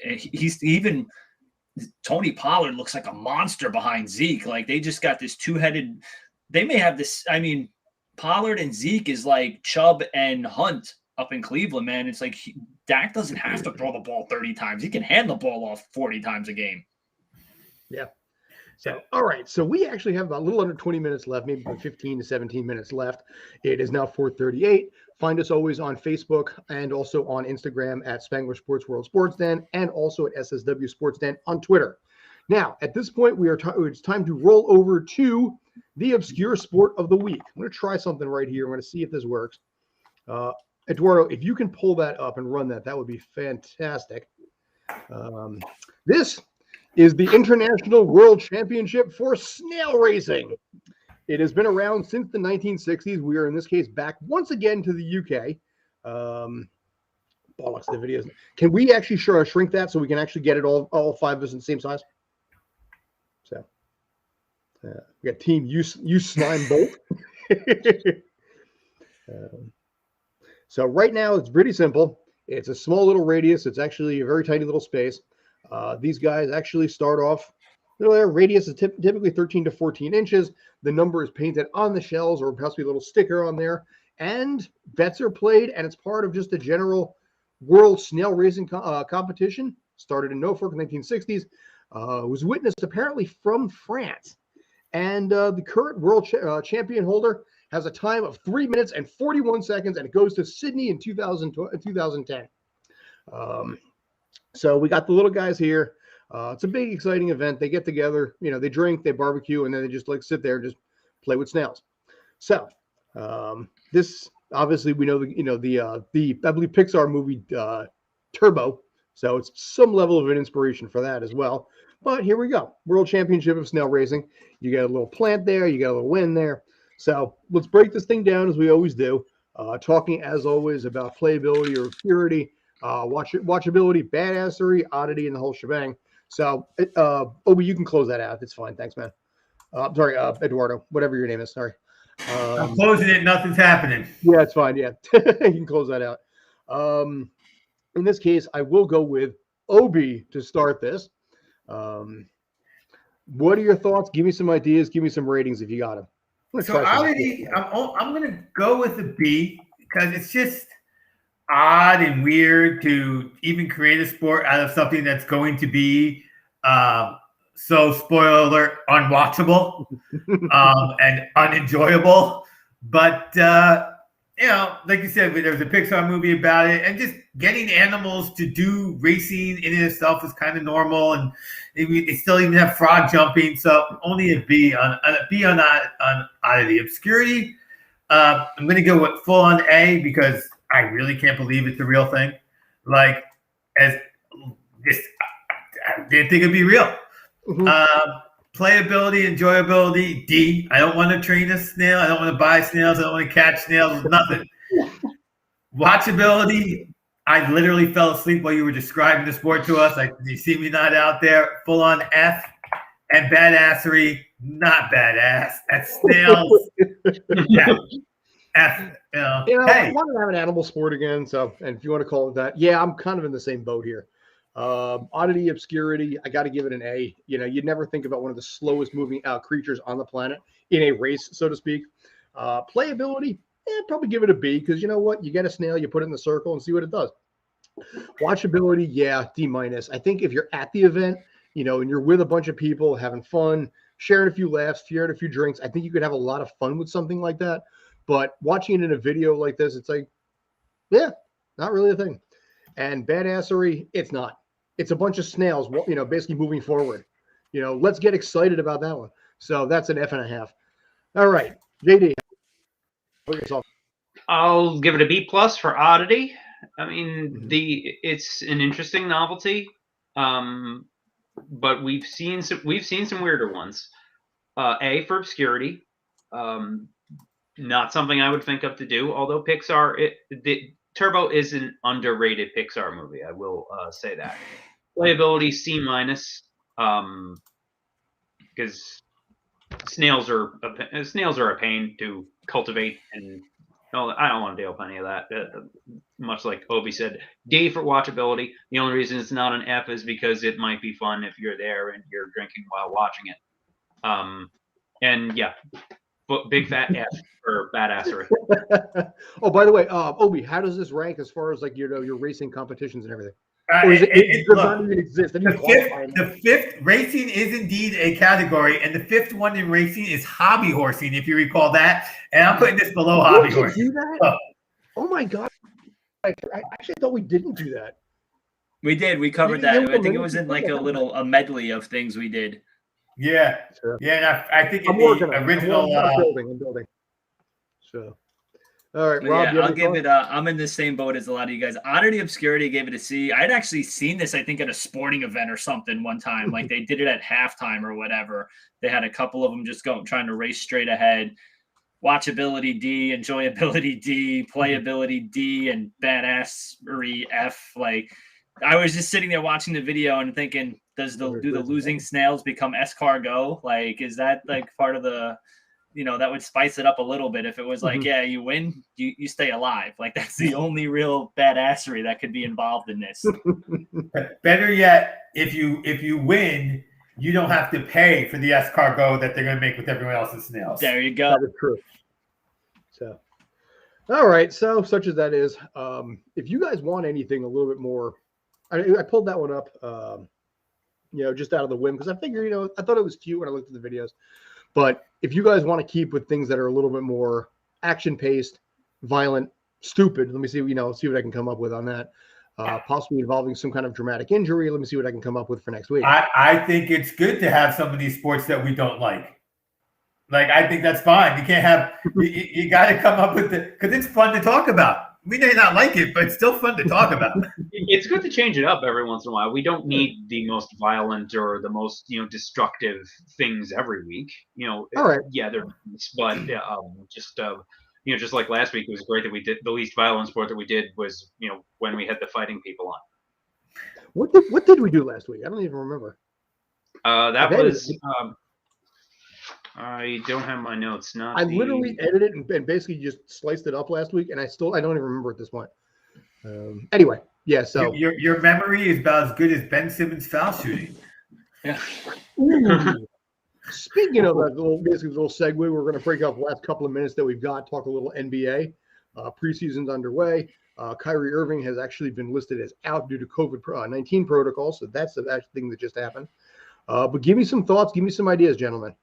Tony Pollard looks like a monster behind Zeke. Like they just got this two-headed. They may have this. I mean, Pollard and Zeke is like Chubb and Hunt up in Cleveland, man. It's like Dak doesn't have to throw the ball 30 times. He can hand the ball off 40 times a game. Yeah. So, all right. So we actually have about a little under 20 minutes left, maybe 15 to 17 minutes left. It is now 4:38. Find us always on Facebook and also on Instagram at Spangler Sports World Sports Den, and also at SSW Sports Den on Twitter. Now, at this point, it's time to roll over to the obscure sport of the week. I'm going to try something right here. I'm going to see if this works. Eduardo, if you can pull that up and run that would be fantastic. This is the International World Championship for Snail Racing. It has been around since the 1960s. We are, in this case, back once again to the UK. Bollocks, the videos. Can we actually shrink that so we can actually get it all five of us in the same size? So, we got Team Use Slime Bolt. So right now, it's pretty simple. It's a small little radius. It's actually a very tiny little space. These guys actually start off, their radius is typically 13 to 14 inches. The number is painted on the shells or possibly a little sticker on there. And bets are played, and it's part of just a general world snail racing competition. Started in Norfolk in the 1960s. Was witnessed apparently from France. And the current world champion holder has a time of 3 minutes and 41 seconds, and it goes to Sydney in 2010. So we got the little guys here. It's a big, exciting event. They get together, they drink, they barbecue, and then they just like sit there and just play with snails. So this obviously we know the I believe Pixar movie Turbo. So it's some level of an inspiration for that as well. But here we go. World Championship of Snail Racing. You got a little plant there. You got a little wind there. So let's break this thing down as we always do. Talking, as always, about playability or purity, watchability, badassery, oddity, and the whole shebang. So, Obie, you can close that out. It's fine. Thanks, man. Sorry, Eduardo, whatever your name is. Sorry. I'm closing it. Nothing's happening. Yeah, it's fine. Yeah, you can close that out. In this case, I will go with Obie to start this. What are your thoughts? Give me some ideas. Give me some ratings if you got them. So I'm going to go with a B because it's just odd and weird to even create a sport out of something that's going to be so, spoiler alert, unwatchable and unenjoyable. But like you said, there was a Pixar movie about it, and just getting animals to do racing in itself is kind of normal, and they still even have frog jumping. So only a B on oddity. Obscurity, I'm going to go with full on A because I really can't believe it's the real thing. Like, I didn't think it'd be real. Mm-hmm. Playability, enjoyability, D. I don't want to train a snail. I don't want to buy snails. I don't want to catch snails. Nothing. Watchability. I literally fell asleep while you were describing the sport to us. Like, you see me not out there. Full on F. And badassery. Not badass. That's snails. Yeah. F. Hey. I want to have an animal sport again. So, and if you want to call it that, yeah, I'm kind of in the same boat here. Oddity, obscurity, I got to give it an A. You'd never think about one of the slowest moving creatures on the planet in a race, so to speak. Playability, probably give it a B because you know what? You get a snail, you put it in the circle and see what it does. Watchability, yeah, D-. I think if you're at the event, and you're with a bunch of people having fun, sharing a few laughs, sharing a few drinks, I think you could have a lot of fun with something like that. But watching it in a video like this, it's like, yeah, not really a thing. And badassery, it's not. It's a bunch of snails, basically moving forward. Let's get excited about that one. So that's an F.5. All right, JD. I'll give it a B+ for oddity. I mean, it's an interesting novelty, but we've seen some weirder ones. A for obscurity, not something I would think of to do. Although Pixar, Turbo is an underrated Pixar movie. I will say that. Playability C-, because snails are a pain to cultivate, and I don't want to deal with any of that. Much like Obie said, D for watchability. The only reason it's not an F is because it might be fun if you're there and you're drinking while watching it. And yeah, big fat F for badassery. Oh, by the way, Obie, how does this rank as far as like your racing competitions and everything? Or is it does not even exist? The fifth racing is indeed a category, and the fifth one in racing is hobby horsing, if you recall that. And I'm putting this below hobby horsing. Do that? Oh my god! I actually thought we didn't do that. We did. We covered that. I think it was in like a medley of things we did. Yeah, sure. Yeah. And I think in the original. I'm building. So. All right, Rob. Yeah, I'll give it. I'm in the same boat as a lot of you guys. Oddity, obscurity, gave it a C. I'd actually seen this, I think, at a sporting event or something one time. Like they did it at halftime or whatever. They had a couple of them just trying to race straight ahead. Watchability D, enjoyability D, playability D, and badassery F. Like I was just sitting there watching the video and thinking, do the losing snails become escargot? Like, is that like part of the? That would spice it up a little bit if it was like, yeah, you win, you stay alive. Like that's the only real badassery that could be involved in this. Better yet, if you win, you don't have to pay for the escargot that they're going to make with everyone else's snails. There you go. That is true. So, all right. So such as that is, if you guys want anything a little bit more, I pulled that one up, just out of the whim because I figured, I thought it was cute when I looked at the videos. But if you guys want to keep with things that are a little bit more action-paced, violent, stupid, let me see, see what I can come up with on that. possibly involving some kind of dramatic injury. Let me see what I can come up with for next week. I think it's good to have some of these sports that we don't like. Like, I think that's fine. You can't have you got to come up with it because it's fun to talk about. We may not like it, but it's still fun to talk about. It's good to change it up every once in a while. We don't need the most violent or the most destructive things every week. All right. Yeah, they're but just like last week, it was great that we did the least violent sport that we did was when we had the fighting people on. What did we do last week? I don't even remember. That was. I don't have my notes. I literally edited and basically just sliced it up last week, and I don't even remember at this point. Anyway, yeah. So your memory is about as good as Ben Simmons' foul shooting. Yeah. Speaking of that little segue, we're going to break up the last couple of minutes that we've got. Talk a little NBA. Preseason's underway. Kyrie Irving has actually been listed as out due to COVID-19 protocol, so that's the thing that just happened. But give me some thoughts. Give me some ideas, gentlemen.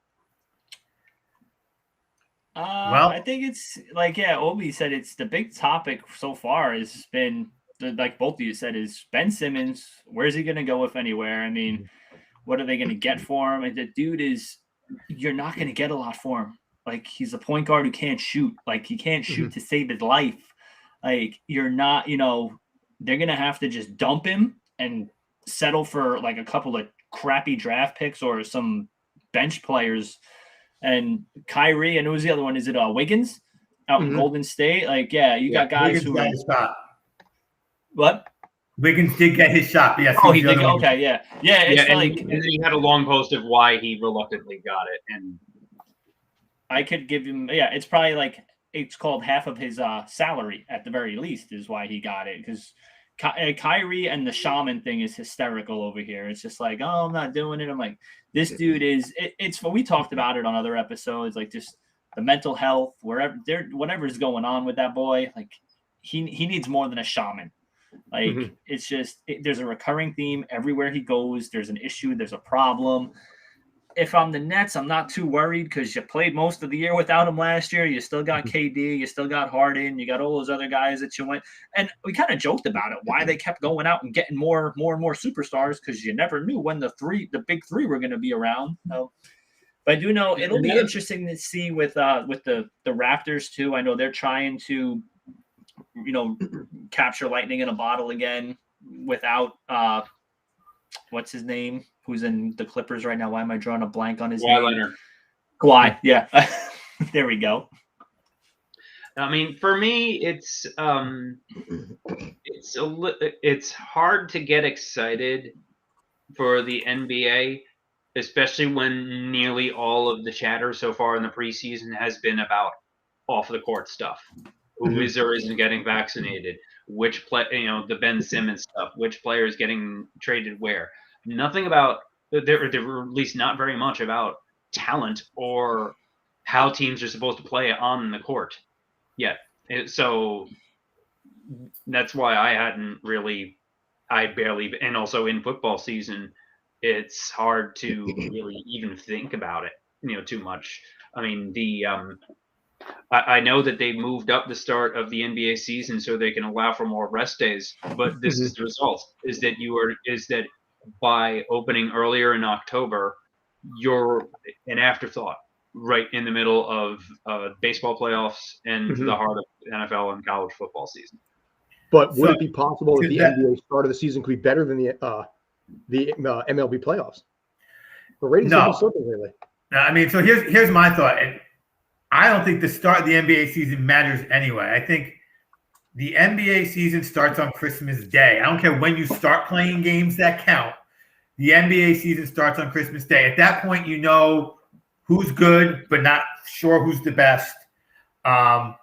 I think it's Obie said, it's the big topic so far has been, like both of you said, is Ben Simmons. Where's he going to go, if anywhere? I mean, what are they going to get for him? And the dude you're not going to get a lot for him. Like, he's a point guard who can't shoot. Like, he can't shoot to save his life. Like, you're not, they're going to have to just dump him and settle for like a couple of crappy draft picks or some bench players. And Kyrie, and who's the other one? Is it Wiggins out in Golden State? Like, you got guys who. What? Wiggins did get his shot. Yes. Oh, he did. Okay, yeah. It's and he had a long post of why he reluctantly got it, and I could give him. Yeah, it's probably it's called half of his salary at the very least is why he got it, because Kyrie and the shaman thing is hysterical over here. It's just like, oh, I'm not doing it. I'm like, this dude is. It's what we talked about it on other episodes, like just the mental health, whatever's going on with that boy. Like, he needs more than a shaman. Like, it's just there's a recurring theme everywhere he goes. There's an issue. There's a problem. If I'm the Nets, I'm not too worried because you played most of the year without him last year. You still got KD. You still got Harden. You got all those other guys that you went. And we kind of joked about it, why they kept going out and getting more and more superstars, because you never knew when the big three were going to be around. So, but I do know it'll be interesting to see with the Raptors too. I know they're trying to, capture lightning in a bottle again without what's his name? Who's in the Clippers right now? Why am I drawing a blank on his name? Leonard. Kawhi, yeah. There we go. I mean, for me, it's hard to get excited for the NBA, especially when nearly all of the chatter so far in the preseason has been about off the court stuff. Who is or isn't getting vaccinated? Which the Ben Simmons stuff. Which player is getting traded where? Nothing about there, or at least not very much about talent or how teams are supposed to play on the court yet. So that's why I barely, and also in football season, it's hard to really even think about it, too much. I mean, I know that they moved up the start of the NBA season so they can allow for more rest days, but this is the result: is that by opening earlier in October, you're an afterthought right in the middle of baseball playoffs and the heart of NFL and college football season. But would it be possible that the NBA start of the season could be better than the MLB playoffs? The ratings have been slipping lately. No, I mean, so here's my thought. And I don't think the start of the NBA season matters anyway. I think the NBA season starts on Christmas Day. I don't care when you start playing games that count. The NBA season starts on Christmas Day. At that point, you know who's good, but not sure who's the best. All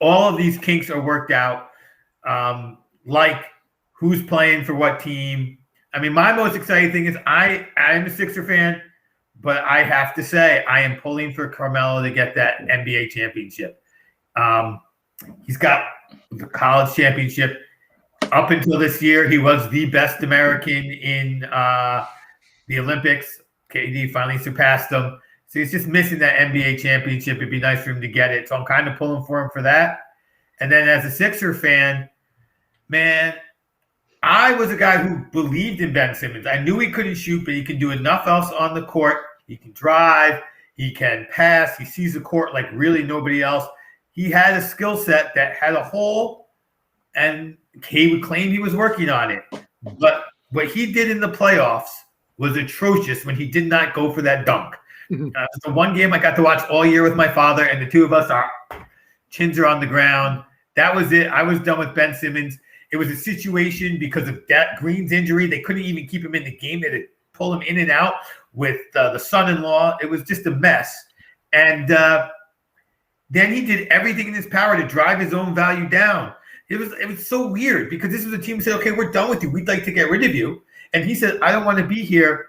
of these kinks are worked out, like who's playing for what team. I mean, my most exciting thing is I'm a Sixer fan, but I have to say I am pulling for Carmelo to get that NBA championship. He's got the college championship. Up until this year, he was the best American in the Olympics. KD finally surpassed him. So he's just missing that NBA championship. It'd be nice for him to get it. So I'm kind of pulling for him for that. And then as a Sixer fan, man, I was a guy who believed in Ben Simmons. I knew he couldn't shoot, but he can do enough else on the court. He can drive. He can pass. He sees the court like really nobody else. He had a skill set that had a hole, and he would claim he was working on it. But what he did in the playoffs was atrocious when he did not go for that dunk. It's the one game I got to watch all year with my father, and the two of us, our chins are on the ground. That was it. I was done with Ben Simmons. It was a situation because of Green's injury. They couldn't even keep him in the game. They had to pull him in and out with the son-in-law. It was just a mess. And then he did everything in his power to drive his own value down. It was so weird because this was a team that said, okay, we're done with you. We'd like to get rid of you. And he said, I don't want to be here.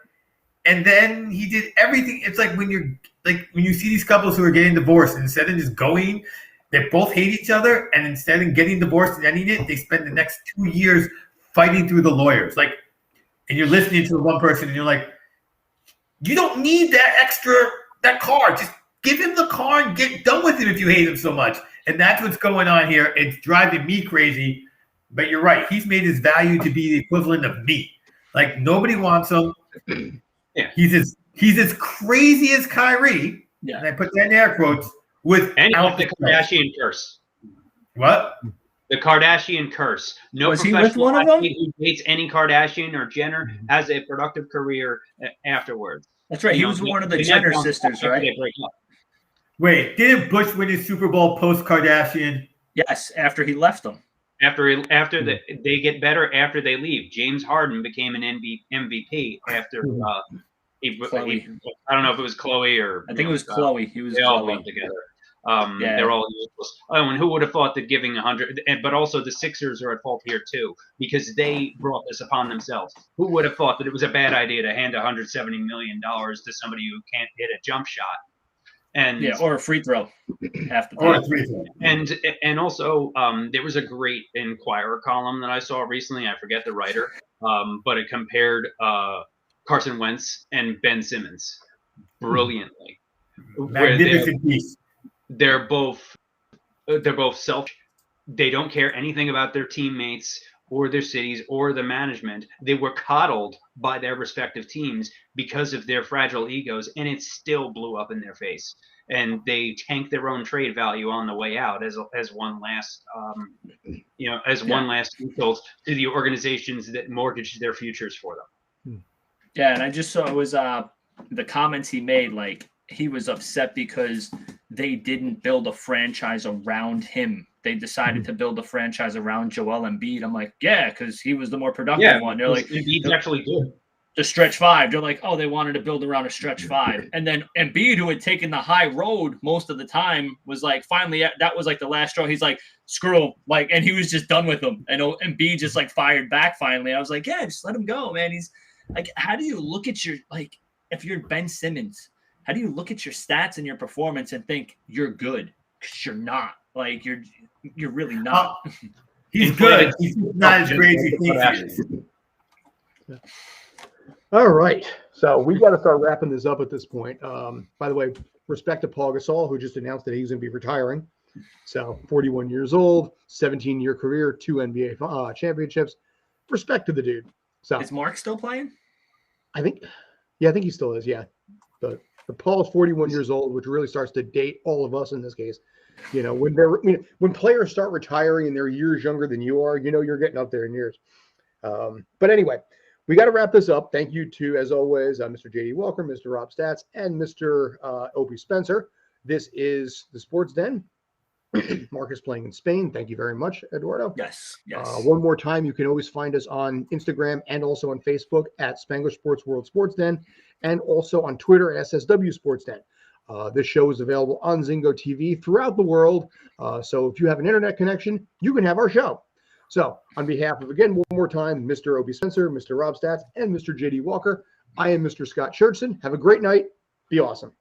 And then he did everything. It's like when you see these couples who are getting divorced, and instead of just going, they both hate each other, and instead of getting divorced and ending it, they spend the next 2 years fighting through the lawyers. Like, and you're listening to the one person, and you're like, you don't need that car. Just give him the car and get done with it if you hate him so much. And that's what's going on here. It's driving me crazy. But you're right. He's made his value to be the equivalent of me. Like, nobody wants him. Yeah. He's as crazy as Kyrie. Yeah. And I put that in air quotes. And the Kardashian curse. What? The Kardashian curse. No Was he with one of them? Who dates any Kardashian or Jenner has a productive career afterwards. That's right. He was one of the Jenner sisters, right? Wait, didn't Bush win his Super Bowl post Kardashian? Yes, after he left them. After they get better after they leave. James Harden became an MVP after I don't know if it was Chloe or I think it was Chloe. He was they all went together. They're all useless. Oh, and who would have thought that giving 100? But also the Sixers are at fault here too because they brought this upon themselves. Who would have thought that it was a bad idea to hand $170 million to somebody who can't hit a jump shot? And or a free throw. Half the time. Or a free throw. And also there was a great Inquirer column that I saw recently. I forget the writer, but it compared Carson Wentz and Ben Simmons brilliantly. Magnificent piece. They're both selfish. They don't care anything about their teammates or their cities or the management. They were coddled by their respective teams because of their fragile egos, and it still blew up in their face. And they tanked their own trade value on the way out as one last one last insult to the organizations that mortgaged their futures for them. Yeah, and I just saw it was the comments he made. Like, he was upset because they didn't build a franchise around him. They decided to build a franchise around Joel Embiid. I'm like, yeah, because he was the more productive one. They're like, Embiid's actually good. The stretch five. They're like, oh, they wanted to build around a stretch five. And then Embiid, who had taken the high road most of the time, was like, finally, that was like the last straw. He's like, screw him. Like, and he was just done with him. And Embiid just like fired back finally. I was like, yeah, just let him go, man. He's like, how do you look at if you're Ben Simmons, how do you look at your stats and your performance and think you're good? Because you're not. Like, you're really not. He's good. He's not as great as he thinks he is. All right. So we got to start wrapping this up at this point. By the way, respect to Paul Gasol, who just announced that he's going to be retiring. So 41 years old, 17-year career, 2 NBA championships. Respect to the dude. So is Mark still playing? I think he still is. Yeah. But Paul's 41 years old, which really starts to date all of us in this case. You know, when players start retiring and they're years younger than you are, you know, you're getting up there in years. But anyway, we got to wrap this up. Thank you to, as always, Mr. JD Walker, Mr. Rob Stats, and Mr. Obie Spencer. This is the Sports Den. Mark is playing in Spain. Thank you very much, Eduardo. Yes. One more time, you can always find us on Instagram and also on Facebook at Spanglish Sports World Sports Den, and also on Twitter at SSW Sports Den. This show is available on Zingo TV throughout the world. So if you have an internet connection, you can have our show. So on behalf of, again, one more time, Mr. Obie Spencer, Mr. Rob Stats, and Mr. JD Walker, I am Mr. Scott Churchson. Have a great night. Be awesome.